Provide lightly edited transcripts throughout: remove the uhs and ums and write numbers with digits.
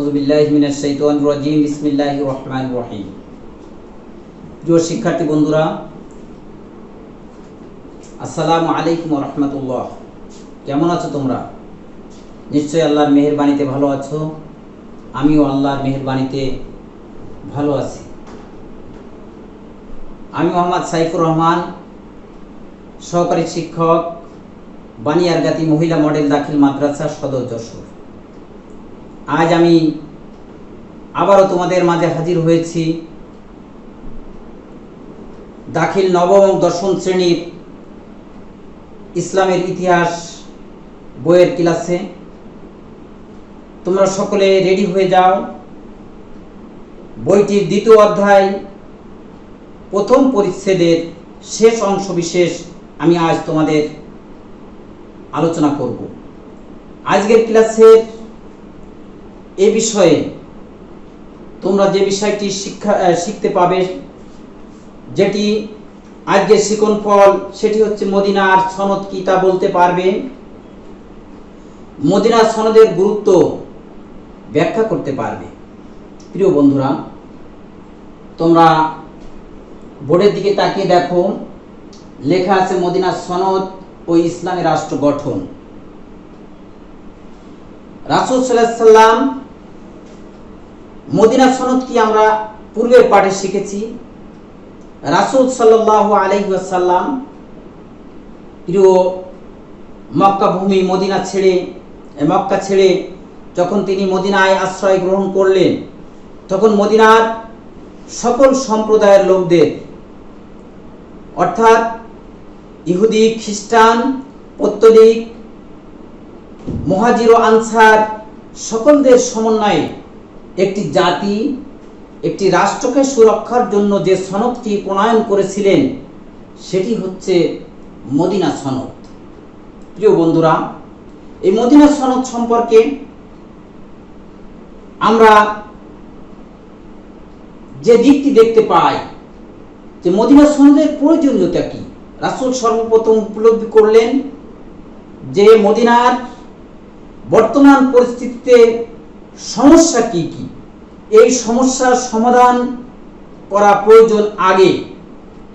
আউযু বিল্লাহি মিনাশ শাইতানির রাজিম বিসমিল্লাহির রহমানির রহিম। প্রিয় শিক্ষার্থী বন্ধুরা, আসসালামু আলাইকুম ওয়া রাহমাতুল্লাহ। কেমন আছো তোমরা? নিশ্চয়ই আল্লাহর মেহেরবানিতে ভালো আছো। আমিও আল্লাহর মেহেরবানিতে ভালো আছি। আমি মোহাম্মদ সাইফুর রহমান, সহকারী শিক্ষক, বানিয়ারগাতি মহিলা মডেল দাখিল মাদ্রাসা, সদর যশোর। আজ আমি আবারও তোমাদের মাঝে হাজির হয়েছি দাখিল নবম ও দশম শ্রেণীর ইসলামের ইতিহাস বইয়ের ক্লাসে। তোমরা সকলে রেডি হয়ে যাও। বইটির দ্বিতীয় অধ্যায় প্রথম পরিচ্ছেদের শেষ অংশ বিশেষ আমি আজ তোমাদের আলোচনা করব। আজকের ক্লাসের এ বিষয়ে তোমরা যে বিষয়টি শিখতে পাবে, যেটি আজকের শিখন ফল, সেটি হচ্ছে মদিনার সনদ কি তা বলতে পারবে, মদিনার সনদের গুরুত্ব ব্যাখ্যা করতে পারবে। প্রিয় বন্ধুরা, তোমরা বোর্ডের দিকে তাকিয়ে দেখো, লেখা আছে মদিনার সনদ ও ইসলামী রাষ্ট্র গঠন। রাসূল সাল্লাল্লাহু আলাইহি সাল্লাম মদিনা সনদ কি আমরা পূর্বের পাঠে শিখেছি। রাসূল সাল্লাল্লাহু আলাইহি ওয়াসাল্লাম প্রিয় মক্কা ভূমি মক্কা ছেড়ে যখন তিনি মদিনায় আশ্রয় গ্রহণ করলেন, তখন মদিনার সকল সম্প্রদায়ের লোকদের, অর্থাৎ ইহুদি, খ্রিস্টান, পৌত্তলিক, মুহাজির ও আনসার সকলদের সমন্বয়ে একটি জাতি, একটি রাষ্ট্রকে সুরক্ষার জন্য যে সনদটি প্রণয়ন করেছিলেন, সেটি হচ্ছে মদিনা সনদ। প্রিয় বন্ধুরা, এই মদিনা সনদ সম্পর্কে আমরা যে দিকটি দেখতে পাই, যে মদিনা সনদের প্রয়োজনীয়তা কি। রাসূল সর্বপ্রথম উপলব্ধি করলেন যে মদিনার বর্তমান পরিস্থিতিতে সমস্যা কি কি, এই সমস্যার সমাধান করা প্রয়োজন আগে,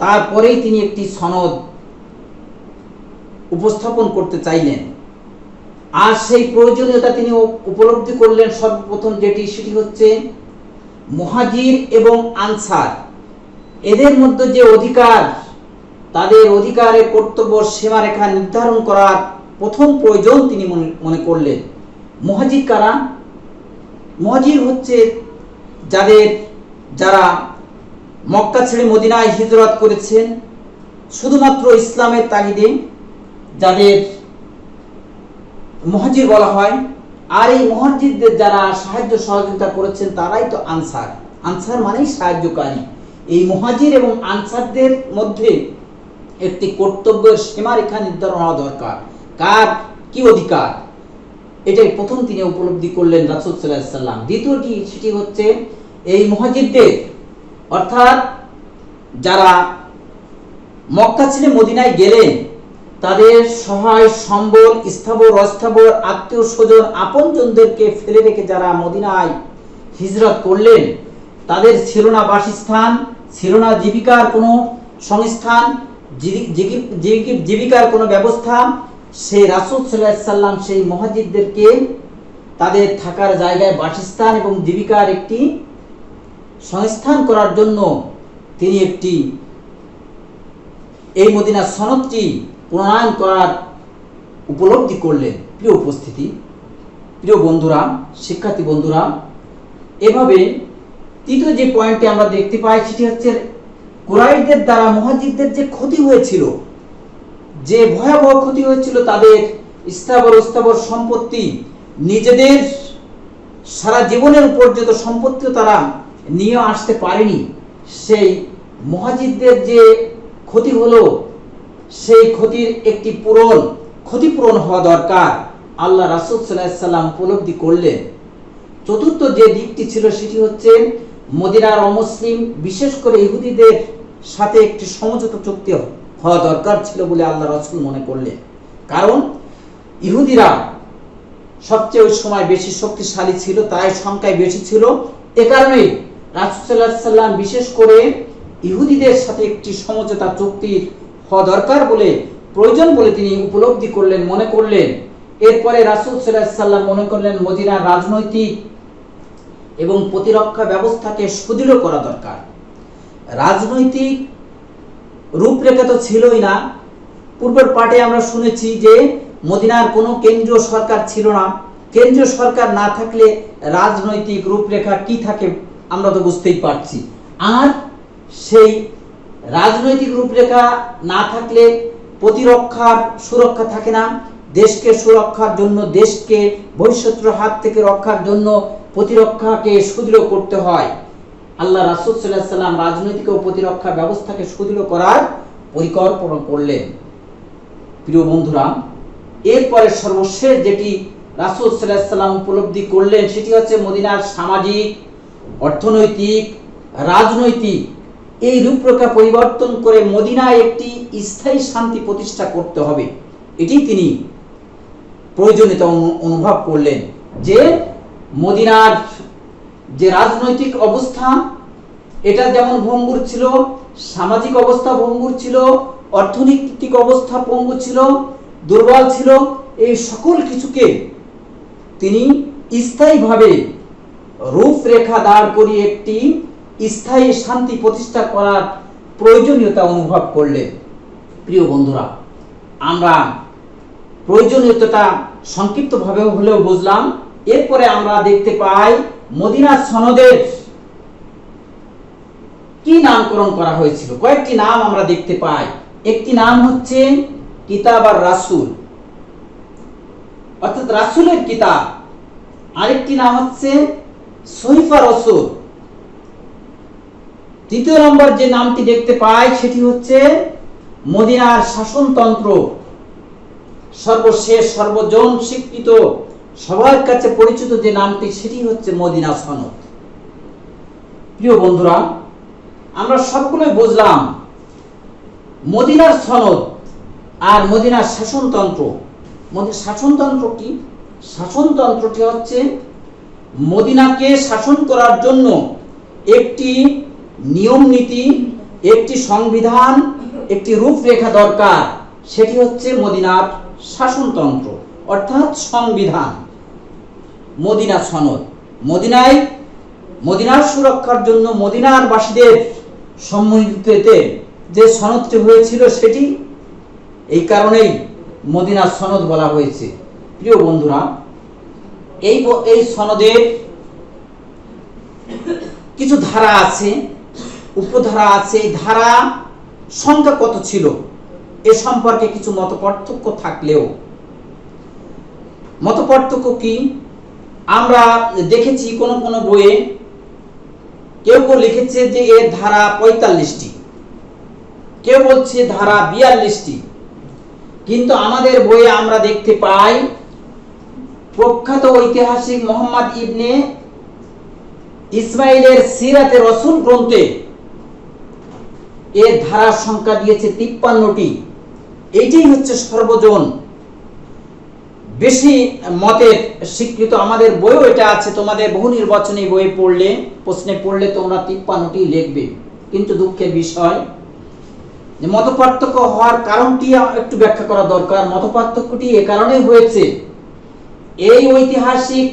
তারপরেই তিনি একটি সনদ উপস্থাপন করতে চাইলেন। আর সেই প্রয়োজনীয়তা তিনি উপলব্ধি করলেন সর্বপ্রথম সেটি হচ্ছে মুহাজির এবং আনসার, এদের মধ্যে যে অধিকার, তাদের অধিকারের কর্তব্য সীমারেখা নির্ধারণ করার প্রথম প্রয়োজন তিনি মনে করলেন। মুহাজির কারা? মুহাজির হচ্ছে যারা মক্কা ছেড়ে মদিনায় হিজরত করেছেন শুধুমাত্র ইসলামের তাগিদে, যাদের মুহাজির বলা হয়। আর এই মুহাজিরদের যারা সাহায্য সহযোগিতা করেছেন তারাই তো আনসার। আনসার মানেই সাহায্যকারী। এই মুহাজির এবং আনসারদের মধ্যে একটি কর্তব্যের সীমারেখা নির্ধারণ হওয়া দরকার। কার কি অধিকার, এটাই প্রথম তিনি উপলব্ধি করলেন রাসূল সাল্লাল্লাহু আলাইহি সাল্লাম। দ্বিতীয়টি সেটি হচ্ছে এই মুহাজিরদের, অর্থাৎ যারা মক্কা ছেড়ে মদিনায় গেলেন, তাদের সহায় সম্বল, স্থাবর অস্থাবর আত্মীয় স্বজন আপনজনদেরকে ফেলে রেখে যারা মদিনায় হিজরত করলেন, তাদের ছিল না বাসস্থান, ছিল না জীবিকার কোনো সংস্থান, জীবিকার কোনো ব্যবস্থা। সেই রাসূল সাল্লাল্লাহু আলাইহি সাল্লাম সেই মুহাজিরদেরকে তাদের থাকার জায়গায় বাসস্থান এবং জীবিকার একটি সংস্থান করার জন্য তিনি এই মদিনা সনদটি প্রণয়ন করার উপলব্ধি করলেন। প্রিয় উপস্থিতি, প্রিয় বন্ধুরা, শিক্ষার্থী বন্ধুরা, এভাবে তৃতীয় যে পয়েন্টটি আমরা দেখতে পাই সেটি হচ্ছে কুরাইশদের দ্বারা মুহাজিরদের যে ক্ষতি হয়েছিল, যে ভয়াবহ ক্ষতি হয়েছিল, তাদের স্থাবর অস্থাবর সম্পত্তি, নিজেদের সারা জীবনের উপার্জিত সম্পত্তিও তারা নিয়ে আসতে পারেনি। সেই মুহাজিরদের যে ক্ষতি হলো, সেই ক্ষতির একটি ক্ষতিপূরণ হওয়া দরকার। আল্লাহ রাসূল সাল্লাল্লাহু আলাইহি সাল্লাম উপলব্ধি করলেন। চতুর্থ যে দিকটি ছিল সেটি হচ্ছে মদিনার অমুসলিম, বিশেষ করে ইহুদিদের সাথে একটি সমঝোতা চুক্তি হওয়া দরকার ছিল বলে আল্লাহ রাসূল মনে করলেন। কারণ ইহুদিরা সবচেয়ে ওই সময় বেশি শক্তিশালী ছিল, তাই সংখ্যায় বেশি ছিল। এ কারণেই রাসূল সাল্লাল্লাহু আলাইহি সাল্লাম বিশেষ করে ইহুদিদের সাথে একটি সমঝোতা চুক্তি হওয়া দরকার বলে, প্রয়োজন বলে তিনি উপলব্ধি করলেন, মনে করলেন। এরপরে রাসূল সাল্লাল্লাহু আলাইহি সাল্লাম মনে করলেন মদিনার রাজনৈতিক এবং প্রতিরক্ষা ব্যবস্থাকে সুদৃঢ় করা দরকার। রাজনৈতিক রূপরেখা তো ছিলই না। পূর্বের পাঠে আমরা শুনেছি যে মদিনার কোনো কেন্দ্রীয় সরকার ছিল না। কেন্দ্রীয় সরকার না থাকলে রাজনৈতিক রূপরেখা কি থাকে আমরা তো বুঝতেই পারছি। আর সেই রাজনৈতিক রূপরেখা না থাকলে প্রতিরক্ষার সুরক্ষা থাকে না। দেশকে সুরক্ষার জন্য, দেশকে বহিঃশত্রুর হাত থেকে রক্ষার জন্য প্রতিরক্ষাকে সুদৃঢ় করতে হয়। আল্লাহ রাসূল সাল্লাল্লাহু আলাইহি সাল্লাম রাজনৈতিক ও প্রতিরক্ষা ব্যবস্থাকে সুদৃঢ় করার পরিকল্পনা করলেন। প্রিয় বন্ধুরা, এরপরে সর্বশেষ যেটি রাসূল সাল্লাল্লাহু আলাইহি সাল্লাম উপলব্ধি করলেন সেটি হচ্ছে মদিনার সামাজিক, অর্থনৈতিক, রাজনৈতিক এই রূপরেখা পরিবর্তন করে মদিনায় একটি স্থায়ী শান্তি প্রতিষ্ঠা করতে হবে। এটি তিনি প্রয়োজনীয়তা অনুভব করলেন যে মদিনার যে রাজনৈতিক অবস্থা এটা যেমন ভঙ্গুর ছিল, সামাজিক অবস্থা ভঙ্গুর ছিল, অর্থনৈতিক অবস্থা পঙ্গু ছিল, দুর্বল ছিল, এই সকল কিছুকে তিনি স্থায়ীভাবে রূপরেখা দাঁড় করিয়ে একটি স্থায়ী শান্তি প্রতিষ্ঠা করার প্রয়োজনীয়তা অনুভব করলেন। প্রিয় বন্ধুরা, আমরা প্রয়োজনীয়তাটা সংক্ষিপ্তভাবে হলেও বুঝলাম। এরপরে আমরা দেখতে পাই মদিনা সনদের কি নামকরণ করা হয়েছিল। কয়েকটি নাম আমরা দেখতে পাই। একটি নাম হচ্ছে কিতাব আর রাসূল, অর্থাৎ রাসূলের কিতাব। আরেকটি নাম হচ্ছে সহিফা রাসূল। তৃতীয় নম্বর যে নামটি দেখতে পাই সেটি হচ্ছে মদিনার শাসনতন্ত্র। সর্বশেষ, সর্বজন স্বীকৃত, সবার কাছে পরিচিত যে নামটি সেটি হচ্ছে মদিনা সনদ। প্রিয় বন্ধুরা, আমরা সবগুলোই বুঝলাম মদিনার সনদ আর মদিনার শাসনতন্ত্র। শাসনতন্ত্র কি? শাসনতন্ত্রটি হচ্ছে মদিনাকে শাসন করার জন্য একটি নিয়ম নীতি, একটি সংবিধান, একটি রূপরেখা দরকার। সেটি হচ্ছে মদিনার শাসনতন্ত্র অর্থাৎ সংবিধান। মদিনা সনদ, মদিনার সুরক্ষার জন্য মদিনার বাসীদের সম্মিলিততে যে সনদটি হয়েছিল সেটি এই কারণেই মদিনা সনদ বলা হয়েছে। প্রিয় বন্ধুরা, এই সনদের কিছু ধারা আছে, উপধারা আছে। এই ধারা সংখ্যা কত ছিল এ সম্পর্কে কিছু মতপার্থক্য থাকলেও, মতপার্থক্য কি আমরা দেখেছি কোন কোন বইয়ে কেউ কেউ লিখেছে যে এর ধারা ৪৫টি, কেউ বলছে ধারা ৪২টি। কিন্তু আমাদের বইয়ে আমরা দেখতে পাই প্রখ্যাত ঐতিহাসিক মুহাম্মদ ইবনে ইসমাইলের সিরাতে রাসূল গ্রন্থে এর ধারা সংখ্যা দিয়েছে ৫৩টি। এইটাই হচ্ছে সর্বজন বেশি মতের স্বীকৃত। আমাদের বইও এটা আছে, তোমাদের বহু নির্বাচনী বই পড়লে, প্রশ্নে পড়লে তোমরা ৫৩টি লিখবে। কিন্তু দুঃখের বিষয় যে মতপার্থক্য হওয়ার কারণটি একটু ব্যাখ্যা করা দরকার। মতপার্থক্যটি এ কারণে হয়েছে, এই ঐতিহাসিক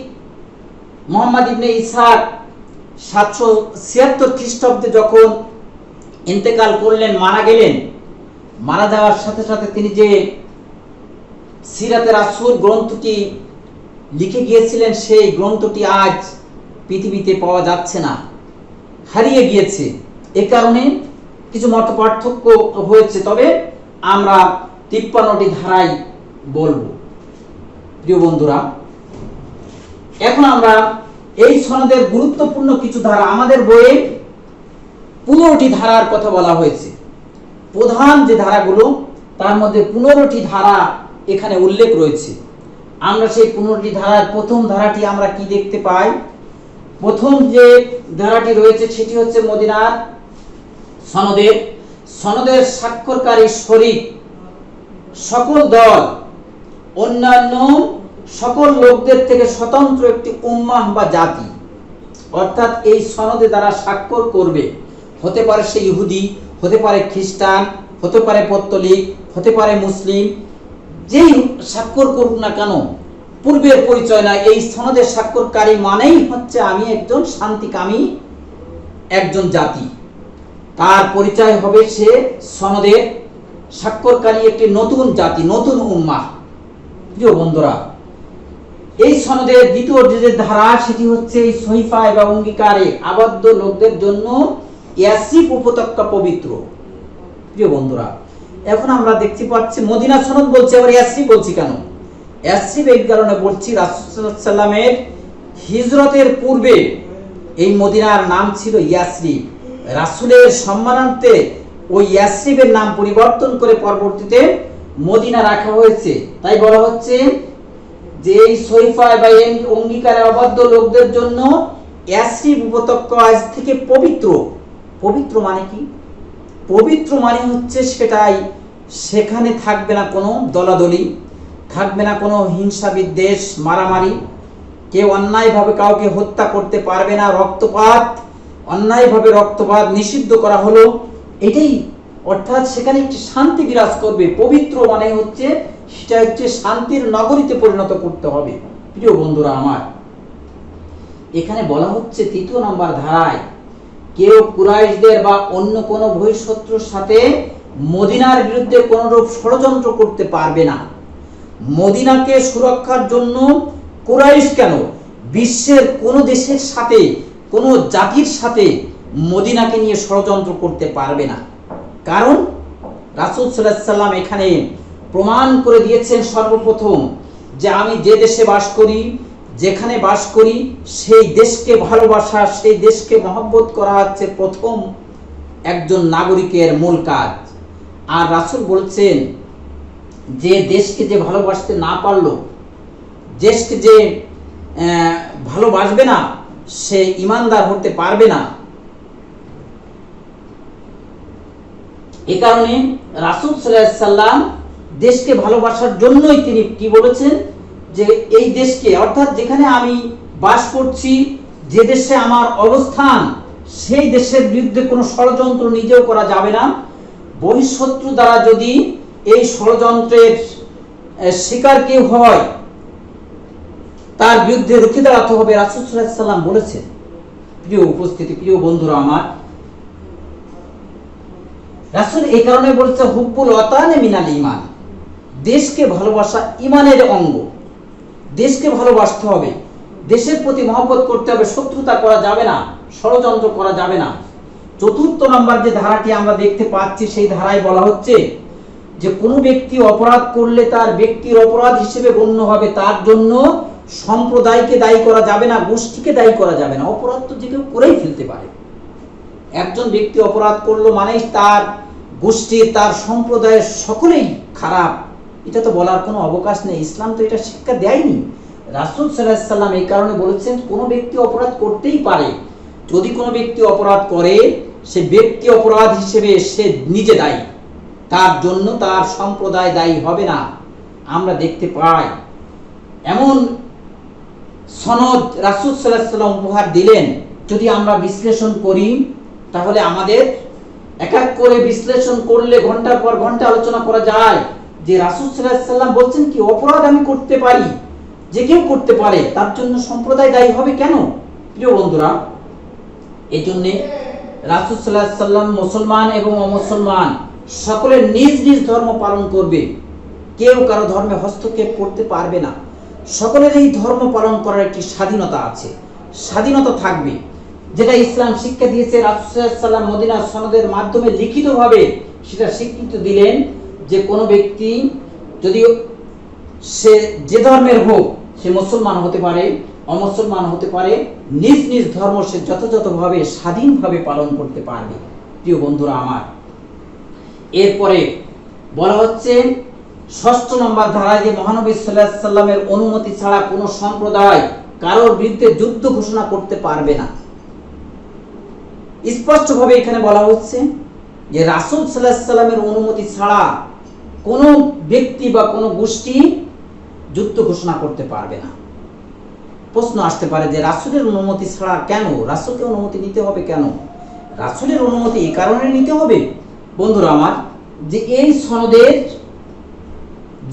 মুহাম্মদ ইবনে ইসহাক ৭৭৬ খ্রিস্টাব্দে যখন ইন্তেকাল করলেন, মারা গেলেন, মারা যাওয়ার সাথে সাথে তিনি যে সিরাতে রাসূল গ্রন্থটি লিখে গিয়েছিলেন সেই গ্রন্থটি আজ পৃথিবীতে পাওয়া যাচ্ছে না, হারিয়ে গিয়েছে। এ কারণে কিছু মতপার্থক্য হয়েছে। তবে আমরা ৫৩টি ধারাই বলবো। প্রিয় বন্ধুরা, এখন আমরা এই সনদের গুরুত্বপূর্ণ কিছু ধারা, আমাদের বইয়ে ১৫টি ধারার কথা বলা হয়েছে। প্রধান যে ধারাগুলো তার মধ্যে ১৫টি ধারা এখানে উল্লেখ রয়েছে। আমরা সেই ১৫টি ধারার প্রথম ধারাটি আমরা কি দেখতে পাই? প্রথম যে ধারাটি রয়েছে সেটি হচ্ছে মদিনার সনদের স্বাক্ষরকারী শরীক সকল দল, অন্যান্য সকল লোকদের থেকে স্বতন্ত্র একটি উম্মাহ বা জাতি। অর্থাৎ এই সনদে দ্বারা স্বাক্ষর করবে, হতে পারে সে ইহুদি, হতে পারে খ্রিস্টান, হতে পারে পত্তলিক, হতে পারে মুসলিম, যেই স্বাক্ষর করুক না কেন, পূর্বের পরিচয় না, এই সনদের স্বাক্ষরকারী মানেই হচ্ছে আমি একজন শান্তিকামী একজন জাতি। তার পরিচয় হবে সে সনদের স্বাক্ষরকারী একটি নতুন জাতি, নতুন উম্মাহ। প্রিয় বন্ধুরা, এই সনদের দ্বিতীয় যে ধারা সেটি হচ্ছে এই সহিফা এবং অঙ্গীকারে আবদ্ধ লোকদের জন্য ইয়াসরিব উপত্যকা পবিত্র। প্রিয় বন্ধুরা, এখন আমরা দেখতে পাচ্ছি মদিনা সনদ বলছে, আবার ইয়াসরিব বলছি কেন? ইয়াসরিব এই কারণে বলছি, রাসূল সাল্লাল্লাহু আলাইহি সাল্লামের হিজরতের পূর্বে এই মদিনার নাম ছিল ইয়াসরিব। রাসূলের সম্মানার্থে ওই ইয়াসরিবের নাম পরিবর্তন করে পরবর্তীতে মদিনা রাখা হয়েছে। তাই বলা হচ্ছে যে এই সহিফা বা অঙ্গীকারে আবদ্ধ লোকদের জন্য ইয়াসরিব উপত্যকা আজ থেকে পবিত্র। পবিত্র মানে কি? পবিত্র মানে হচ্ছে সেটাই, সেখানে থাকবে না কোনো দলাদলি, থাকবে না কোনো হিংসা বিদ্বেষ, মারামারি, কেউ অন্যায়ভাবে কাউকে হত্যা করতে পারবে না, রক্তপাত, অন্যায়ভাবে রক্তপাত নিষিদ্ধ করা হলো, এটাই। অর্থাৎ সেখানে একটি শান্তি বিরাজ করবে। পবিত্র মানে হচ্ছে সেটা হচ্ছে শান্তির নগরীতে পরিণত করতে হবে। প্রিয় বন্ধুরা আমার, এখানে বলা হচ্ছে তৃতীয় নম্বর ধারায় কেউ কুরাইশদের বা অন্য কোনো বহিঃশত্রুর সাথে মদিনার বিরুদ্ধে কোনরূপ ষড়যন্ত্র করতে পারবে না। মদিনাকে সুরক্ষার জন্য কুরাইশ কেন, বিশ্বের কোনো দেশের সাথে, কোনো জাতির সাথে মদিনাকে নিয়ে ষড়যন্ত্র করতে পারবে না। কারণ রাসূল সাল্লাল্লাহু আলাইহি সাল্লাম এখানে প্রমাণ করে দিয়েছেন সর্বপ্রথম যে আমি যে দেশে বাস করি, যেখানে বাস করি, সেই দেশকে ভালোবাসা, সেই দেশকে মহব্বত করা হচ্ছে প্রথম একজন নাগরিকের মূল কাজ। আর রাসূল বলছেন যে দেশকে যে ভালোবাসতে না পারলো, দেশকে যে ভালোবাসবে না, সে ঈমানদার হতে পারবে না। এ কারণে রাসূল সাল্লাল্লাহু আলাইহি সাল্লাম দেশকে ভালোবাসার জন্যই তিনি কি বলেছেন যে এই দেশকে, অর্থাৎ যেখানে আমি বাস করছি, যে দেশে আমার অবস্থান, সেই দেশের বিরুদ্ধে কোনো ষড়যন্ত্র নিজেও করা যাবে না। বহিঃশত্রু দ্বারা যদি এই ষড়যন্ত্রের শিকার কেউ হয়, তার বিরুদ্ধে রুখে দাঁড়াতে হবে, রাসূল সাল্লাল্লাহু আলাইহি সাল্লাম বলেছেন। প্রিয় উপস্থিতি, প্রিয় বন্ধুরা আমার, রাসূল এই কারণে বলছে হুব্বুল ওয়াতানে মিনাল ঈমান, দেশকে ভালোবাসা ঈমানের অঙ্গ। দেশকে ভালোবাসতে হবে, দেশের প্রতি মহব্বত করতে হবে, শত্রুতা করা যাবে না, ষড়যন্ত্র করা যাবে না। চতুর্থ নম্বর যে ধারাটি আমরা দেখতে পাচ্ছি, সেই ধারায় বলা হচ্ছে যে কোনো ব্যক্তি অপরাধ করলে তার ব্যক্তির অপরাধ হিসেবে গণ্য হবে, তার জন্য সম্প্রদায়কে দায়ী করা যাবে না, গোষ্ঠীকে দায়ী করা যাবে না। অপরাধ তো যে কেউ করেই ফেলতে পারে। একজন ব্যক্তি অপরাধ করলো মানে তার গোষ্ঠীর, তার সম্প্রদায়ের সকলেই খারাপ, এটা তো বলার কোনো অবকাশ নেই। ইসলাম তো এটা শিক্ষা দেয়নি। রাসূল সাল্লাল্লাহু আলাইহি সাল্লাম এই কারণে বলেছেন কোনো ব্যক্তি অপরাধ করতেই পারে। যদি কোনো ব্যক্তি অপরাধ করে, সে ব্যক্তি অপরাধ হিসেবে সে নিজে দায়ী, তার জন্য তার সম্প্রদায় দায়ী হবে না। আমরা দেখতে পাই এমন সনদ রাসূল সাল্লাল্লাহু আলাইহি সাল্লাম উপহার দিলেন। যদি আমরা বিশ্লেষণ করি, তাহলে আমাদের এক এক করে বিশ্লেষণ করলে ঘন্টার পর ঘন্টা আলোচনা করা যায় যে রাসূল সাল্লাল্লাহু আলাইহি সাল্লাম বলছেন কি অপরাধ আমি করতে পারি, যে কেউ করতে পারে, তার জন্য সম্প্রদায় দায়ী হবে কেন? প্রিয় বন্ধুরা, এই জন্য রাসূল সাল্লাল্লাহু আলাইহি সাল্লাম মুসলমান এবং অমুসলমান সকলের নিজ নিজ ধর্ম পালন করবে, কেউ কারো ধর্মে হস্তক্ষেপ করতে পারবে না। সকলের এই ধর্ম পালন করার একটি স্বাধীনতা আছে, স্বাধীনতা থাকবে, যেটা ইসলাম শিক্ষা দিয়েছে। রাসূল সাল্লাল্লাহু আলাইহি সাল্লাম মদিনার সনদের মাধ্যমে লিখিতভাবে সেটা স্বীকৃতি দিলেন যে কোনো ব্যক্তি যদি সে যে ধর্মের হোক, সে মুসলমান হতে পারে, অমুসলমান হতে পারে, নিজ নিজ ধর্ম সে যথাযথভাবে স্বাধীনভাবে পালন করতে পারবে। প্রিয় বন্ধুরা আমার, এরপরে বলা হচ্ছে ষষ্ঠ নম্বর ধারায় যে মহানবী সাল্লাল্লাহু আলাইহি সাল্লামের অনুমতি ছাড়া কোনো সম্প্রদায় কারোর বিরুদ্ধে যুদ্ধ ঘোষণা করতে পারবে না। স্পষ্টভাবে এখানে বলা হচ্ছে যে রাসূল সাল্লাল্লাহু আলাইহি সাল্লামের অনুমতি ছাড়া কোনো ব্যক্তি বা কোনো গোষ্ঠী যুদ্ধ ঘোষণা করতে পারবে না। প্রশ্ন আসতে পারে যে রাসূলের অনুমতি ছাড়া কেন, রাসূলকে অনুমতি নিতে হবে কেন? রাসূলের অনুমতি এই কারণে নিতে হবে বন্ধুরা আমার, যে এই সনদের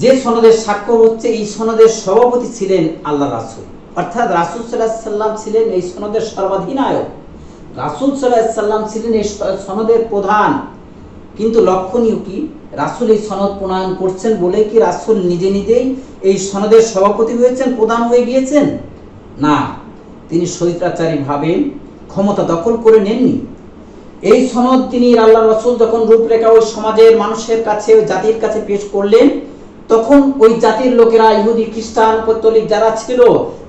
যে সনদের সাক্ষ্য হচ্ছে, এই সনদের সভাপতি ছিলেন আল্লাহ রাসূল, অর্থাৎ রাসূল সাল্লাল্লাহু আলাইহি সাল্লাম ছিলেন এই সনদের সর্বাধিনায়ক, রাসূল সাল্লাল্লাহু আলাইহি সাল্লাম ছিলেন এই সনদের প্রধান। কিন্তু লক্ষণীয় কি, রাসূল এই সনদ প্রণয়ন করছেন বলে কি রাসূল নিজে নিজেই এই সনদের সভাপতি হয়েছেন, প্রধান হয়ে গিয়েছেন? না, তিনি স্বৈরাচারীভাবে ক্ষমতা দখল করে নেননি। এই সনদ তিনি আল্লাহ রাসূল যখন রূপরেখা ওই সমাজের মানুষের কাছে, ওই জাতির কাছে পেশ করলেন, তখন ওই জাতির লোকেরা, ইহুদি, খ্রিস্টান, পৌত্তলিক যারা ছিল,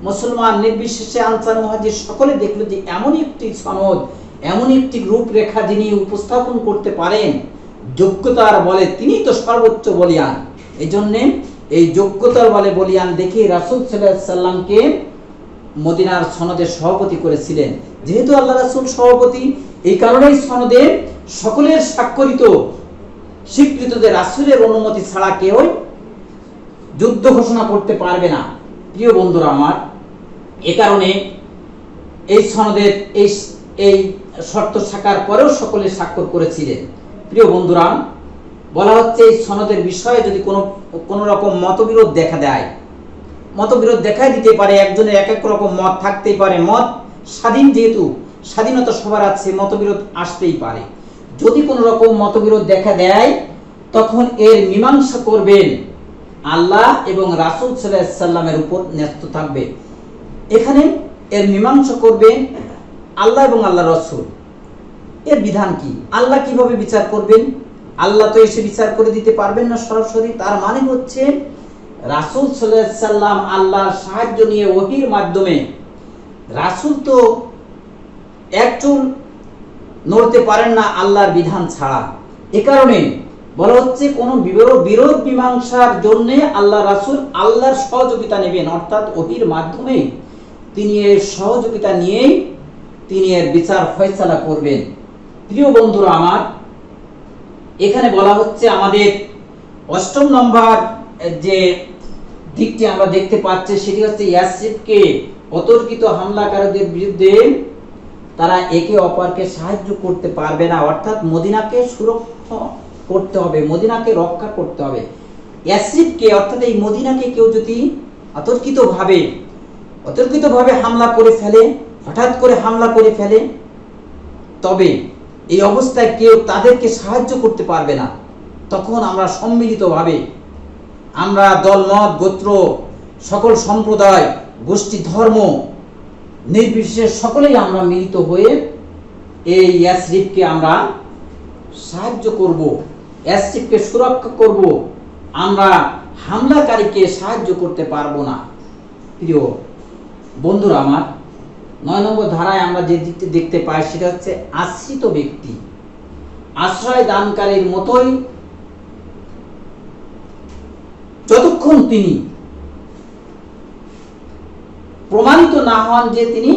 মুসলমান নির্বিশেষে, আনসার, মুহাজির সকলে দেখলো যে এমন একটি সনদ, এমন একটি রূপরেখা যিনি উপস্থাপন করতে পারেন, যোগ্যতার বলে তিনি তো সর্বোচ্চ বলিয়ান। এই জন্যে এই যোগ্যতার বলে বলিয়ান দেখে রাসূল সাল্লাল্লাহু আলাইহি সাল্লামকে মদিনার সনদের সভাপতি করেছিলেন। যেহেতু আল্লাহ রাসূল সভাপতি, এই কারণেই সনদে সকলের স্বাক্ষরিত স্বীকৃত যে রাসূলের অনুমতি ছাড়া কেউ যুদ্ধ ঘোষণা করতে পারবে না। প্রিয় বন্ধুরা আমার, এ কারণে এই সনদের এই শর্ত থাকার পরেও সকলে স্বাক্ষর করেছিলেন। প্রিয় বন্ধুরা, বলা হচ্ছে এই সনদের বিষয়ে যদি কোনো রকম মতবিরোধ দেখা দেয়, মতবিরোধ দেখাই দিতে পারে, একজনের এক এক রকম মত থাকতেই পারে, মত স্বাধীন, যেহেতু স্বাধীনতা সবার আছে, মতবিরোধ আসতেই পারে। যদি কোনো রকম মতবিরোধ দেখা দেয়, তখন এর মীমাংসা করবেন আল্লাহ এবং রাসূল সাল্লাল্লাহু আলাইহি সাল্লামের উপর ন্যস্ত থাকবে। এখানে এর মীমাংসা করবেন আল্লাহ এবং আল্লাহ রাসূল। এর বিধান কি? আল্লাহ কিভাবে বিচার করবেন? আল্লাহ তো এসে বিচার করে দিতে পারবেন না সরাসরি। তার মানে হচ্ছে রাসূল সাল্লাল্লাহু আলাইহি সাল্লাম আল্লাহর সাহায্য নিয়ে ওহীর মাধ্যমে, রাসূল তো একচুল নড়তে পারেন না আল্লাহর বিধান ছাড়া। এ কারণে বলা হচ্ছে কোন বিরোধ মীমাংসার জন্য আল্লাহ রাসূল আল্লাহর সহযোগিতা নেবেন, অর্থাৎ ওহীর মাধ্যমে তিনি এর সহযোগিতা নিয়েই তিনি এর বিচার ফয়সালা করবেন। প্রিয় বন্ধুরা আমার, এখানে বলা হচ্ছে আমাদের ৮ম নম্বর যে দিকটি আমরা দেখতে পাচ্ছি, সেটি হচ্ছে ইয়াসরিবকে অতর্কিত হামলাকারীদের বিরুদ্ধে তারা একে অপরকে সাহায্য করতে পারবে না, অর্থাৎ মদিনাকে সুরক্ষা করতে হবে, মদিনাকে রক্ষা করতে হবে। ইয়াসরিবকে, অর্থাৎ এই মদিনাকে কেউ যদি অতর্কিতভাবে হামলা করে ফেলে, হঠাৎ করে হামলা করে ফেলে, তবে এই অবস্থায় কেউ তাদেরকে সাহায্য করতে পারবে না। তখন আমরা সম্মিলিতভাবে, আমরা দলমত, গোত্র, সকল সম্প্রদায়, গোষ্ঠী, ধর্ম নির্বিশেষে সকলেই আমরা মিলিত হয়ে এই ইয়াসরিবকে আমরা সাহায্য করব, ইয়াসরিবকে সুরক্ষা করব। আমরা হামলাকারীকে সাহায্য করতে পারবো না। প্রিয় বন্ধুরা আমার, ৯ নম্বর ধারায় আমরা যে দিকটি দেখতে পাই সেটা হচ্ছে আশ্রিত ব্যক্তি আশ্রয় দানকারীর মতোই যতক্ষণ তিনি প্রমাণিত না হন যে তিনি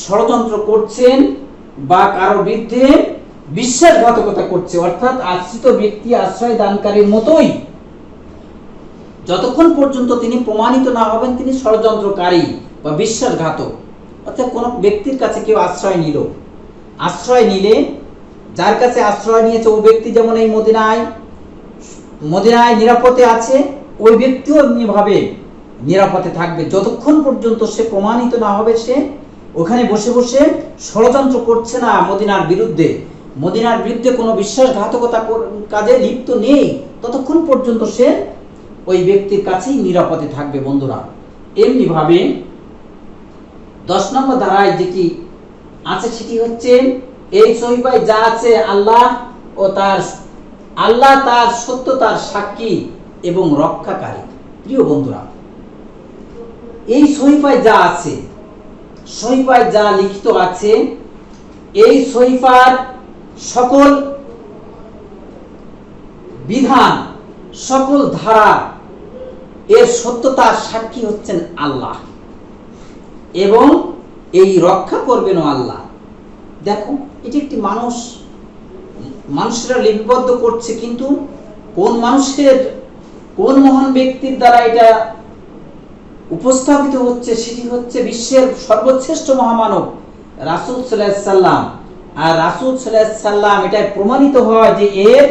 ষড়যন্ত্র করছেন বা কারো বিরুদ্ধে বিশ্বাসঘাতকতা করছে, অর্থাৎ আশ্রিত ব্যক্তি আশ্রয় দানকারীর মতোই যতক্ষণ পর্যন্ত তিনি প্রমাণিত না হবেন তিনি ষড়যন্ত্রকারী বা বিশ্বাসঘাতক। অর্থাৎ কোন ব্যক্তির কাছে কেউ আশ্রয় নিলে, যার কাছে আশ্রয় নিয়েছে ওই ব্যক্তি যেমন এই মদিনায় নিরাপদে আছে, ওই ব্যক্তিও এমনিভাবে নিরাপদে থাকবে যতক্ষণ পর্যন্ত সে প্রমাণিত না হবে সে ওখানে বসে বসে ষড়যন্ত্র করছে না মদিনার বিরুদ্ধে কোনো বিশ্বাসঘাতকতা কাজে লিপ্ত নেই, ততক্ষণ পর্যন্ত সে ওই ব্যক্তির কাছেই নিরাপদে থাকবে। বন্ধুরা, এমনি ভাবে 10 নম্বর ধারায় যেটি আছে সেটি হচ্ছে এই সহিফায় যা আছে আল্লাহ তার সত্যতার সাক্ষী এবং রক্ষাকারী। প্রিয় বন্ধুরা, এই সহিফায় যা আছে, সহিফায় যা লিখিত আছে, এই সহিফার সকল বিধান, সকল ধারা, এর সত্যতার সাক্ষী হচ্ছেন আল্লাহ এবং এই রক্ষা করবেনও আল্লাহ। দেখো, এটি একটি মানুষরা লিপিবদ্ধ করছে, কিন্তু কোন মহান ব্যক্তির দ্বারা এটা উপস্থাপিত হচ্ছে সেটি হচ্ছে বিশ্বের সর্বশ্রেষ্ঠ মহামানব রাসূল সাল্লাল্লাহু আলাইহি সাল্লাম। আর রাসূল সাল্লাল্লাহু আলাইহি সাল্লাম এটা প্রমাণিত হয় যে এর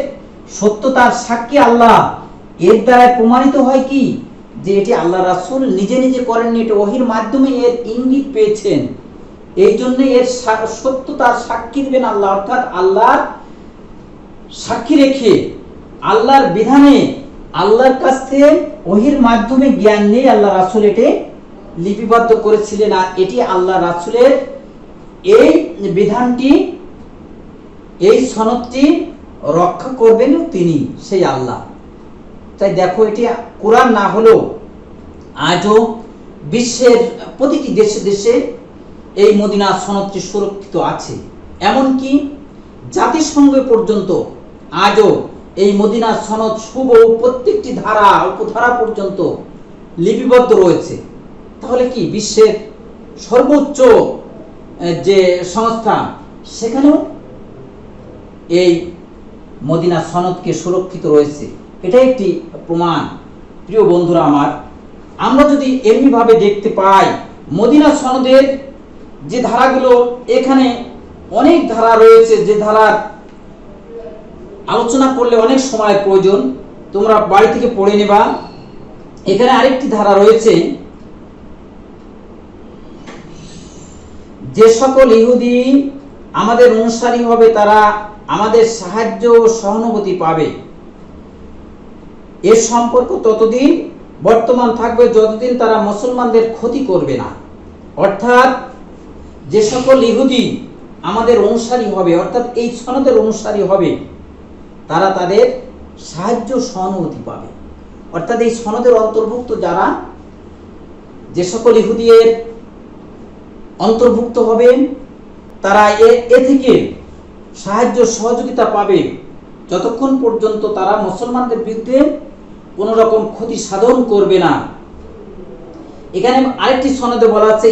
সত্যতার সাক্ষী আল্লাহ। এর দ্বারা প্রমাণিত হয় কি, যে এটি আল্লাহ রাসূল নিজে নিজে করেননি, এটা ওহীর মাধ্যমে এর ইঙ্গিত পেয়েছেন। এই জন্য এর সত্যতার সাক্ষী দিবেন আল্লাহ, অর্থাৎ আল্লাহর সাক্ষী রেখে আল্লাহর বিধানে আল্লাহর কাছ থেকে ওহীর মাধ্যমে জ্ঞান নিয়ে আল্লাহ রাসূল এটি লিপিবদ্ধ করেছিলেন। আর এটি আল্লাহ রাসূলের এই বিধানটি, এই সনদটি রক্ষা করবেন তিনি, সেই আল্লাহ। তাই দেখো, এটি কোরআন না হলেও আজও বিশ্বের প্রতিটি দেশে দেশে এই মদিনা সনদটি সুরক্ষিত আছে। এমনকি জাতিসংঘ পর্যন্ত আজও এই মদিনা সনদ শুভ প্রত্যেকটি ধারা উপধারা পর্যন্ত লিপিবদ্ধ রয়েছে। তাহলে কি বিশ্বের সর্বোচ্চ যে সংস্থা, সেখানেও এই মদিনা সনদকে সুরক্ষিত রয়েছে। এটা একটি প্রমাণ। প্রিয় বন্ধুরা আমার, আমরা যদি এমনিভাবে দেখতে পাই মদিনা সনদের যে ধারাগুলো, এখানে অনেক ধারা রয়েছে, যে ধারার আলোচনা করলে অনেক সময় প্রয়োজন, তোমরা বাড়ি থেকে পড়ে নেবা। এখানে আরেকটি ধারা রয়েছে, যে সকল ইহুদি আমাদের অনুসারী হবে তারা আমাদের সাহায্য ও সহানুভূতি পাবে। এর সম্পর্ক ততদিন বর্তমান থাকবে যতদিন তারা মুসলমানদের ক্ষতি করবে না। অর্থাৎ যে সকল ইহুদি আমাদের অনুসারী হবে, অর্থাৎ এই সনদের অনুসারী হবে, তারা তাদের সাহায্য সহানুভূতি পাবে। অর্থাৎ এই সনদের অন্তর্ভুক্ত যারা, যে সকল ইহুদির অন্তর্ভুক্ত হবে, তারা এ থেকে সাহায্য সহযোগিতা পাবে যতক্ষণ পর্যন্ত তারা মুসলমানদের বিরুদ্ধে কোনো রকম ক্ষতি সাধন করবে না। এখানে আরেকটি সনদে বলা আছে,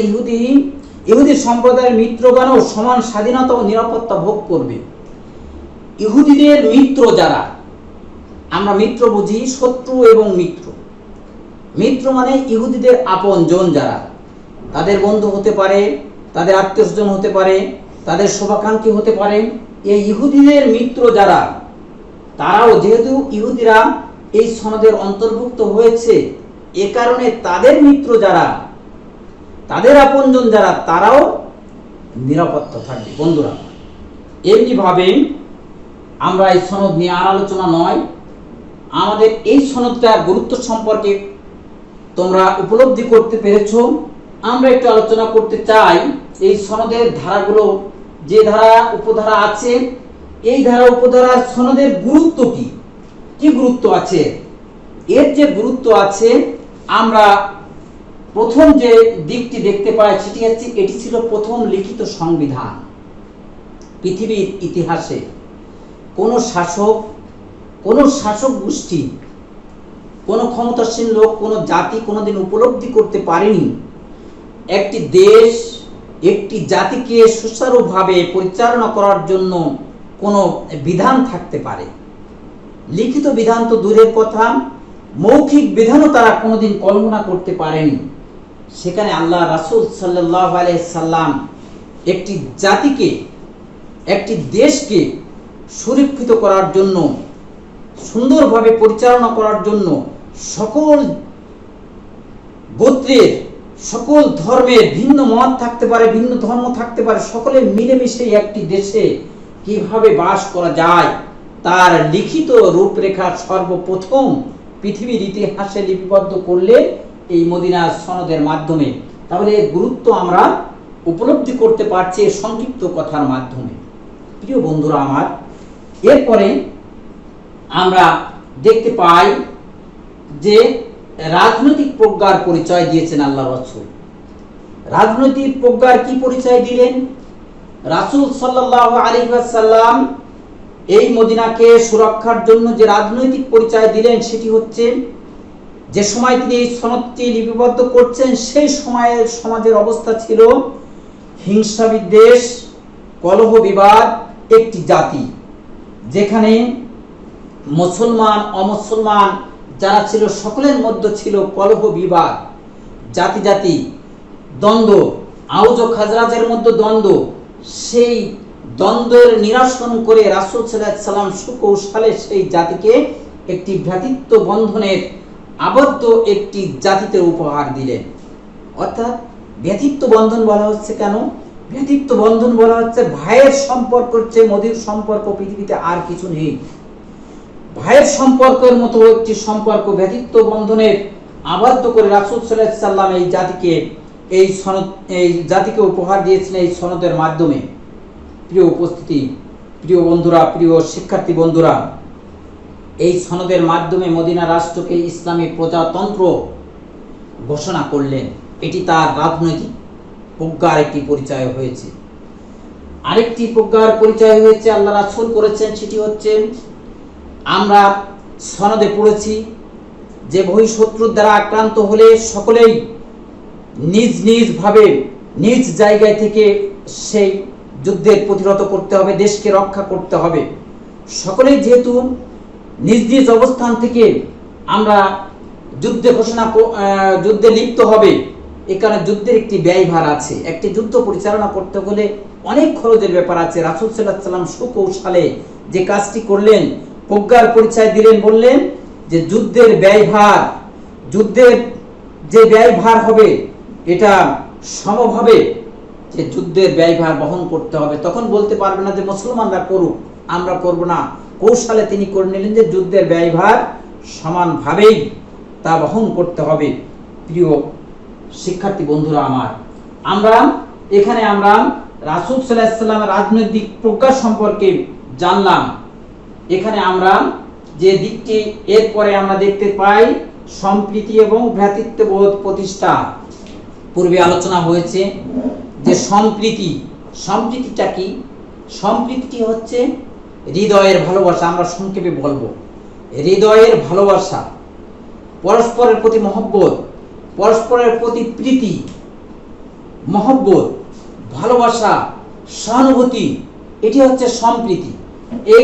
ইহুদি সম্প্রদায়ের মিত্রগণও সমান স্বাধীনতা ও নিরাপত্তা ভোগ করবে। ইহুদিদের মিত্র যারা, আমরা মিত্র বুঝি শত্রু এবং মিত্র। মিত্র মানে ইহুদিদের আপনজন যারা, তাদের বন্ধু হতে পারে, তাদের আত্মীয়স্বজন হতে পারে, তাদের শুভাকাঙ্ক্ষী হতে পারে। এই ইহুদিদের মিত্র যারা, তারাও যেহেতু ইহুদিরা এই সনদের অন্তর্ভুক্ত হয়েছে, এ কারণে তাদের মিত্র যারা, তাদের আপনজন যারা, তারাও নিরাপত্তা থাকবে। বন্ধুরা, এমনিভাবে আমরা এই সনদ নিয়ে আর আলোচনা নয়, আমাদের এই সনদটার গুরুত্ব সম্পর্কে তোমরা উপলব্ধি করতে পেরেছো। আমরা একটু আলোচনা করতে চাই এই সনদের ধারাগুলো, যে ধারা উপধারা আছে, এই ধারা উপধারার সনদের গুরুত্ব কি গুরুত্ব আছে। এর যে গুরুত্ব আছে, আমরা প্রথম যে দিকটি দেখতে পাই সেটি হচ্ছে, এটি ছিল প্রথম লিখিত সংবিধান। পৃথিবীর ইতিহাসে কোনো শাসক গোষ্ঠী, কোনো ক্ষমতাসীন লোক, কোনো জাতি কোনোদিন উপলব্ধি করতে পারেনি একটি দেশ, একটি জাতিকে সুচারুভাবে পরিচালনা করার জন্য কোনো বিধান থাকতে পারে। লিখিত বিধান তো দূরের কথা, মৌখিক বিধানও তারা কোনোদিন কল্পনা করতে পারেনি। সেখানে আল্লাহ রাসূল সাল্লাল্লাহু আলাইহি সাল্লাম একটি জাতিকে, একটি দেশকে সুরক্ষিত করার জন্য, সুন্দরভাবে পরিচালনা করার জন্য, সকল গোত্রের, সকল ধর্মের, ভিন্ন মত থাকতে পারে, ভিন্ন ধর্ম থাকতে পারে, সকলে মিলেমিশে একটি দেশে কিভাবে বাস করা যায় তার লিখিত রূপরেখা সর্বপ্রথম পৃথিবীর ইতিহাসে লিপিবদ্ধ করলে এই মদিনা সনদের মাধ্যমে। তাহলে এর গুরুত্ব আমরা উপলব্ধি করতে পারছি এই সংক্ষিপ্ত কথার মাধ্যমে। প্রিয় বন্ধুরা আমার, এরপরে আমরা দেখতে পাই যে রাজনৈতিক প্রজ্ঞার পরিচয় দিয়েছেন আল্লাহ রাসূল। রাজনৈতিক প্রজ্ঞার কি পরিচয় দিলেন? রাসূল সাল্লাল্লাহু আলাইহি ওয়াসাল্লাম এই মদিনাকে সুরক্ষার জন্য যে রাজনৈতিক পরিচয় দিলেন, সেটি হচ্ছে, যে সময় তিনি এই সনদটি লিপিবদ্ধ করছেন, সেই সময়ের সমাজের অবস্থা ছিল হিংসা বিদ্বেষ, কলহ বিবাদ, একটি জাতি যেখানে মুসলমান অমুসলমান যারা ছিল সকলের মধ্যে ছিল কলহ বিবাদ। জাতি জাতি দ্বন্দ্ব, আউজ ও খাজরাজের মধ্যে দ্বন্দ্ব, সেই দ্বন্দ্বের নিরসন করে রাসূল সাল্লাল্লাহু আলাইহি সাল্লাম সুকৌশলে সেই জাতিকে একটি ভ্রাতৃত্ব বন্ধনের আবদ্ধ একটি জাতিতে উপহার দিলেন। অর্থাৎ ভ্রাতৃত্ব বন্ধন বলা হচ্ছে কেন? ভ্রাতৃত্ব বন্ধন বলা হচ্ছে ভাইয়ের সম্পর্ক চেয়ে মধুর সম্পর্ক পৃথিবীতে আর কিছু নেই। ভাইয়ের সম্পর্কের মতো একটি সম্পর্ক ভ্রাতৃত্ব বন্ধনের আবদ্ধ করে রাসূল সাল্লাল্লাহু আলাইহি সাল্লাম এই জাতিকে উপহার দিয়েছিলেন এই সনদের মাধ্যমে। প্রিয় উপস্থিতি, প্রিয় বন্ধুরা, প্রিয় শিক্ষার্থী বন্ধুরা, এই সনদের মাধ্যমে মদিনা রাষ্ট্রকে ইসলামী প্রজাতন্ত্র ঘোষণা করলেন। এটি তার রাজনৈতিক প্রজ্ঞার একটি পরিচয় হয়েছে। আরেকটি প্রজ্ঞার পরিচয় হয়েছে আল্লাহ রাসূল করেছেন, সেটি হচ্ছে আমরা সনদে পড়েছি যে বহিঃশত্রুর দ্বারা আক্রান্ত হলে সকলেই নিজ নিজ ভাবে নিজ জায়গায় থেকে সেই যুদ্ধের প্রতিরোধ করতে হবে, দেশকে রক্ষা করতে হবে। সকলেই যেহেতু নিজ নিজ অবস্থান থেকে আমরা যুদ্ধে লিপ্ত হবে, এই কারণে যুদ্ধের একটি ব্যয়ভার আছে। একটি যুদ্ধ পরিচালনা করতে হলে অনেক খরচের ব্যাপার আছে। রাসূল সাল্লাল্লাহু আলাইহি সাল্লাম সুকৌশলে যে কাজটি করলেন, প্রজ্ঞার পরিচয় দিলেন, বললেন যে যুদ্ধের যে ব্যয়ভার হবে এটা সমভাবে যে যুদ্ধের ব্যয়ভার বহন করতে হবে। তখন বলতে পারবে না যে মুসলমানরা করুক, আমরা করব না। কৌশলে তিনি করে নিলেন যে যুদ্ধের ব্যয়ভার সমানভাবেই তা বহন করতে হবে। প্রিয় শিক্ষার্থী বন্ধুরা আমার, আমরা রাসূল সাল্লাল্লাহু আলাইহি সাল্লামের রাজনৈতিক প্রজ্ঞা সম্পর্কে জানলাম। এখানে আমরা যে দিকটি এরপরে আমরা দেখতে পাই সম্প্রীতি এবং ভ্রাতৃত্ববোধ প্রতিষ্ঠা। পূর্বে আলোচনা হয়েছে যে সম্প্রীতিটা কি? সম্প্রীতিটি হচ্ছে হৃদয়ের ভালোবাসা। আমরা সংক্ষেপে বলবো হৃদয়ের ভালোবাসা, পরস্পরের প্রতি মহব্বত, পরস্পরের প্রতি প্রীতি, মহব্বত, ভালোবাসা, সহানুভূতি, এটি হচ্ছে সম্প্রীতি। এই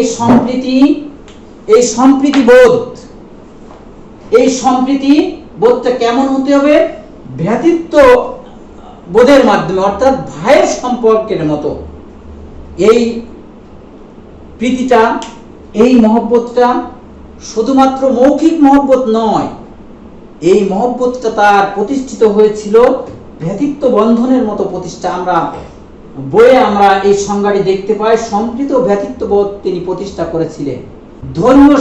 সম্প্রীতি বোধটা কেমন হতে হবে? ভ্রাতৃত্ব বোধের মাধ্যমে, অর্থাৎ ভাইয়ের সম্পর্কের মতো। এই প্রীতিটা, এই মহব্বতটা শুধুমাত্র মৌখিক মহব্বত নয়, এই মহব্বতটা তার প্রতিষ্ঠিত হয়েছিল ভ্রাতৃত্ব বন্ধনের মতো প্রতিষ্ঠা। আমরা এই সংজ্ঞাটি দেখতে পাই। সম্প্রীত ভ্রাতৃত্ববোধ তিনি প্রতিষ্ঠা করেছিলেন। ধর্মীয়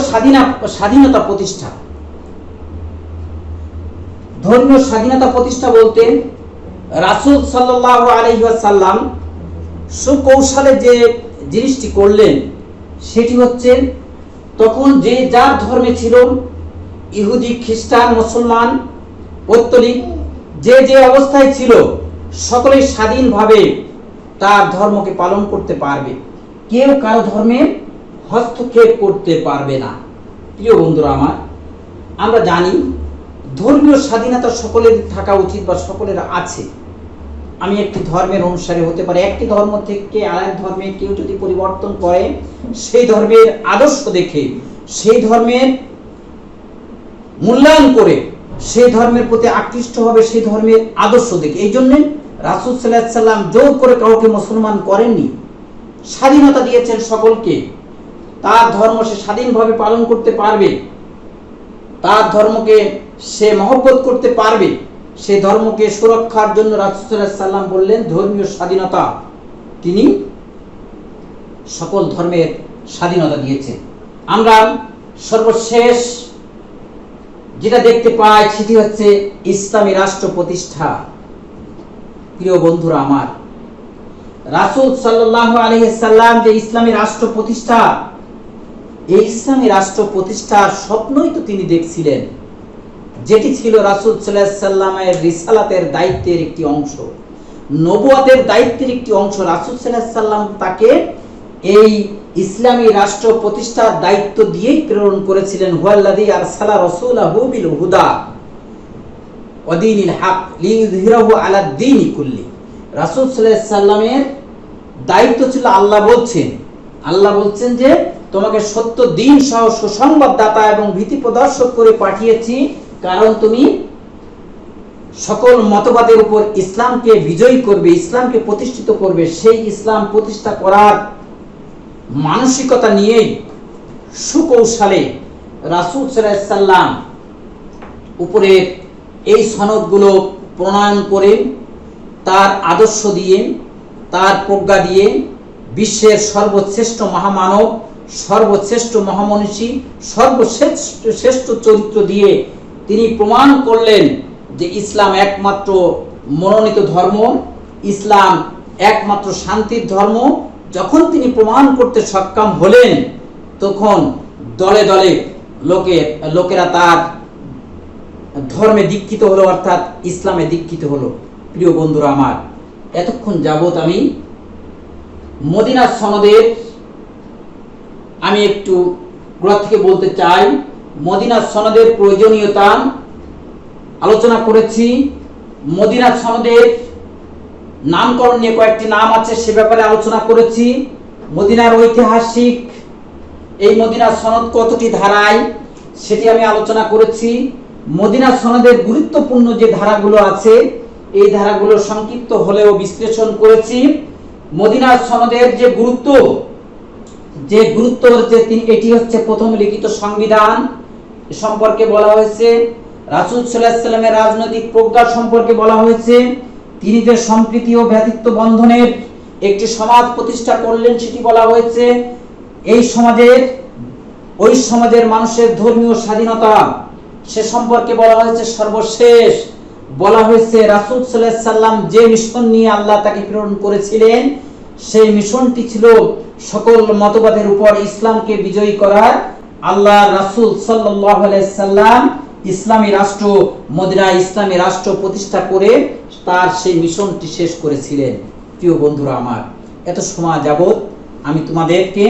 স্বাধীনতা প্রতিষ্ঠা বলতে রাসূল সাল্লাল্লাহু আলাইহি ওয়াসাল্লাম সুকৌশলে যে জিনিসটি করলেন সেটি হচ্ছে, তখন যে যার ধর্মে ছিল, ইহুদি, খ্রিস্টান, মুসলমান, পৌত্তলিক, যে অবস্থায় ছিল, সকলেই স্বাধীনভাবে তার ধর্মকে পালন করতে পারবে। কেউ কারো ধর্মে হস্তক্ষেপ করতে পারবে না। প্রিয় বন্ধুরা আমার, আমরা জানি ধর্মীয় স্বাধীনতা সকলের থাকা উচিত বা সকলের আছে। আমি একটি ধর্মের অনুসারী হতে পারি, একটি ধর্ম থেকে আরেক ধর্মে কেউ যদি পরিবর্তন করে, সেই ধর্মের আদর্শ দেখে, সেই ধর্মের মূল্যায়ন করে, সেই ধর্মের প্রতি আকৃষ্ট হবে, সেই ধর্মের আদর্শ দেখে। এই জন্য রাসূল সাল্লাল্লাহু আলাইহি সাল্লাম জোর করে কাউকে মুসলমান করেননি, স্বাধীনতা দিয়েছেন সকলকে। তার ধর্ম সে স্বাধীনভাবে পালন করতে পারবে, তার ধর্মকে সে মহব্বত করতে পারবে। সেই ধর্মকে সুরক্ষার জন্য রাসূল সাল্লাল্লাহু আলাইহি সাল্লাম বললেন ধর্মীয় স্বাধীনতা। তিনি সকল ধর্মের স্বাধীনতা দিয়েছেন। আমরা সর্বশেষ যেটা দেখতে পাই সেটি হচ্ছে ইসলামী রাষ্ট্র প্রতিষ্ঠা। প্রিয় বন্ধুরা আমার, রাসূল সাল্লাল্লাহু আলাইহি সাল্লাম যে ইসলামী রাষ্ট্র প্রতিষ্ঠা, এই ইসলামী রাষ্ট্র প্রতিষ্ঠার স্বপ্নই তো তিনি দেখছিলেন, যেটি ছিল রাসূল সাল্লাল্লাহু আলাইহি সাল্লামের রিসালাতের দায়িত্বের একটি অংশ, নবুয়তের দায়িত্বের একটি অংশ। রাসূল সাল্লাল্লাহু আলাইহি সাল্লাম তাকে এই ইসলামী রাষ্ট্র প্রতিষ্ঠার দায়িত্ব দিয়েই প্রেরণ করেছিলেন। হুয়াল্লাযী আরসালা রাসূলাহু বিল হুদা ওয়া দীনিল হক লিইয়ুযহিরাহু আলাদ দীনি কুল্লি। রাসূল সাল্লাল্লাহু আলাইহি সাল্লামের দায়িত্ব ছিল, আল্লাহ বলছেন যে তোমাকে সত্য দ্বীন সহ সুসংবাদদাতা এবং ভীতি প্রদর্শক করে পাঠিয়েছি, কারণ তুমি সকল মতবাদের উপর ইসলামকে বিজয়ী করবে, ইসলামকে প্রতিষ্ঠিত করবে, সেই ইসলাম প্রতিষ্ঠা করার মানসিকতা নিয়েই সুকৌশলে রাসূল সাল্লাল্লাহু আলাইহি সাল্লাম উপরে এই সনদগুলো প্রণয়ন করে তার আদর্শ দিয়ে, তার প্রজ্ঞা দিয়ে বিশ্বের সর্বশ্রেষ্ঠ মহামানব, সর্বশ্রেষ্ঠ মহামনীষী, সর্বশ্রেষ্ঠ চরিত্র দিয়ে তিনি প্রমাণ করলেন যে ইসলাম একমাত্র মনোনীত ধর্ম, ইসলাম একমাত্র শান্তির ধর্ম। যখন তিনি প্রমাণ করতে সক্ষম হলেন, তখন দলে দলে লোকেরা তার ধর্মে দীক্ষিত হলো, অর্থাৎ ইসলামে দীক্ষিত হলো। প্রিয় বন্ধুরা আমার, এতক্ষণ যাবৎ আমি মদিনার সনদের আমি একটু গোড়া থেকে বলতে চাই। মদিনার সনদের প্রয়োজনীয়তা আলোচনা করেছি। মদিনার সনদের নামকরণ নিয়ে কয়েকটি নাম আছে, সে ব্যাপারে আলোচনা করেছি। মদিনার ঐতিহাসিক এই মদিনার সনদ কতটি ধারায়, সেটি আমি আলোচনা করেছি। মদিনার সনদের গুরুত্বপূর্ণ যে ধারাগুলো আছে, এই ধারাগুলো সংক্ষিপ্ত হলেও বিশ্লেষণ করেছি। মদিনার সনদের যে গুরুত্ব হচ্ছে এটি হচ্ছে প্রথম লিখিত সংবিধান সম্পর্কে বলা হয়েছে। রাসূল সাল্লাল্লাহু আলাইহি সাল্লামের রাজনৈতিক প্রজ্ঞা সম্পর্কে বলা হয়েছে। তিনি যে সম্প্রীতি ও ভ্রাতৃত্ব বন্ধনের একটি সমাজ প্রতিষ্ঠা করলেন সেটি বলা হয়েছে। ওই সমাজের মানুষের ধর্মীয় স্বাধীনতা সে সম্পর্কে বলা হয়েছে। সর্বশেষ বলা হয়েছে রাসূল সাল্লাল্লাহু আলাইহি সাল্লাম যে মিশন নিয়ে আল্লাহ তাকে প্রেরণ করেছিলেন, সেই মিশনটি ছিল সকল মতবাদের উপর ইসলামকে বিজয়ী করার। আল্লাহ রাসূল সাল্লাল্লাহু আলাইহি সাল্লাম ইসলামী রাষ্ট্র, মদিনা ইসলামী রাষ্ট্র প্রতিষ্ঠা করে তার সেই মিশনটি শেষ করেছিলেন। প্রিয় বন্ধুরা আমার, এত সময় যাবৎ আমি তোমাদেরকে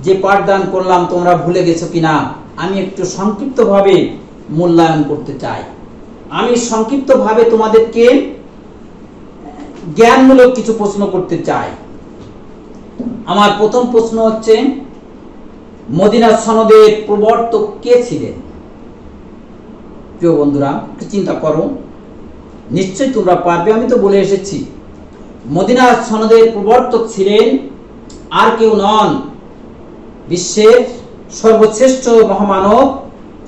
যে পাঠদান করলাম তোমরা ভুলে গেছো কিনা আমি একটু সংক্ষিপ্তভাবে মূল্যায়ন করতে চাই। আমি সংক্ষিপ্তভাবে তোমাদেরকে জ্ঞানমূলক কিছু প্রশ্ন করতে চাই। আমার প্রথম প্রশ্ন হচ্ছে, মদিনা সনদের প্রবর্তক কে ছিলেন? প্রিয় বন্ধুরা, একটু চিন্তা করো, নিশ্চয়ই তোমরা পারবে। আমি তো বলে এসেছি, মদিনা সনদের প্রবর্তক ছিলেন আর কেউ নন, বিশ্বের সর্বশ্রেষ্ঠ মহামানব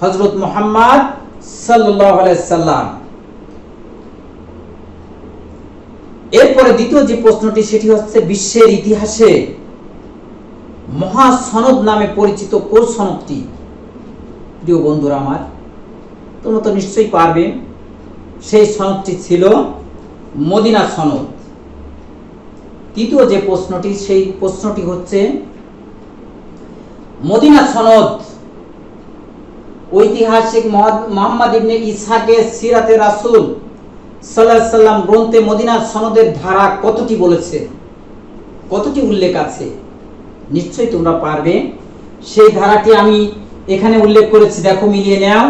হযরত মুহাম্মদ সাল্লাল্লাহু আলাইহি সাল্লাম। এরপরে দ্বিতীয় যে প্রশ্নটি সেটি হচ্ছে, বিশ্বের ইতিহাসে মহাসনদ নামে পরিচিত কোন সনদটি? প্রিয় বন্ধুরা আমার, তোমরা তো নিশ্চয়ই পারবে। সেই সনদটি ছিল মদিনা সনদ। তৃতীয় যে প্রশ্নটি, সেই প্রশ্নটি হচ্ছে, মদিনা সনদ ঐতিহাসিক মুহাম্মদ ইবনে ইসহাকের সিরাতে রাসূল সাল্লাল্লাহু আলাইহি সাল্লাম গ্রন্থে মদিনা সনদের ধারা কতটি বলেছে, কতটি উল্লেখ আছে? নিশ্চয়ই তোমরা পারবে। সেই ধারাটি আমি এখানে উল্লেখ করেছি, দেখো মিলিয়ে নাও।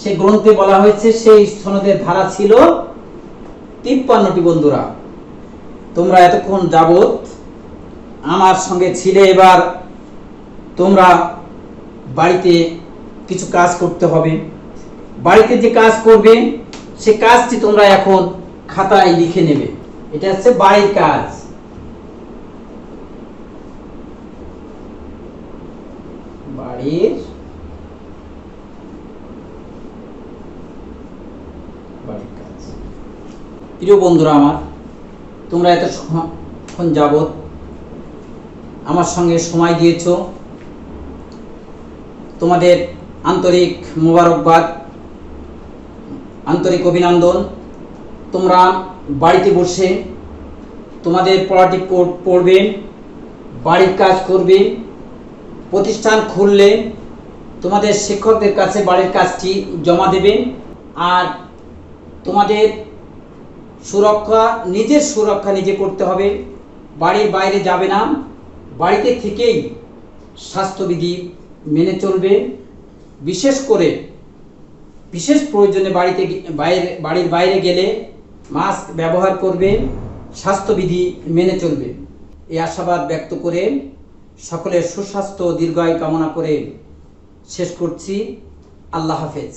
সেই গ্রন্থে বলা হয়েছে সেই সনদের ধারা ছিল 53টি। বন্ধুরা, তোমরা এতক্ষণ যাবৎ আমার সঙ্গে ছিলে, এবার তোমরা বাড়িতে কিছু কাজ করতে হবে। বাড়িতে যে কাজ করবে সে কাজটি তোমরা এখন খাতায় লিখে নেবে। এটা হচ্ছে বাড়ির কাজ। বাড়ির কাজ। প্রিয় বন্ধুরা আমার, তোমরা এতক্ষণ যাবৎ আমার সঙ্গে সময় দিয়েছো, তোমাদের আন্তরিক মোবারকবাদ, আন্তরিক অভিনন্দন। তোমরা বাড়িতে বসে তোমাদের পড়াটি পড়বে, বাড়ির কাজ করবে। প্রতিষ্ঠান খুললে তোমাদের শিক্ষকদের কাছে বাড়ির কাজটি জমা দেবে। আর তোমাদের নিজের সুরক্ষা নিজে করতে হবে। বাড়ির বাইরে যাবে না, বাড়িতে থেকেই স্বাস্থ্যবিধি মেনে চলবে। বিশেষ করে বিশেষ প্রয়োজনে বাড়ির বাইরে গেলে মাস্ক ব্যবহার করবে, স্বাস্থ্যবিধি মেনে চলবে। এই আশাবাদ ব্যক্ত করে সকলের সুস্বাস্থ্য দীর্ঘায়ু কামনা করে শেষ করছি। আল্লাহ হাফেজ।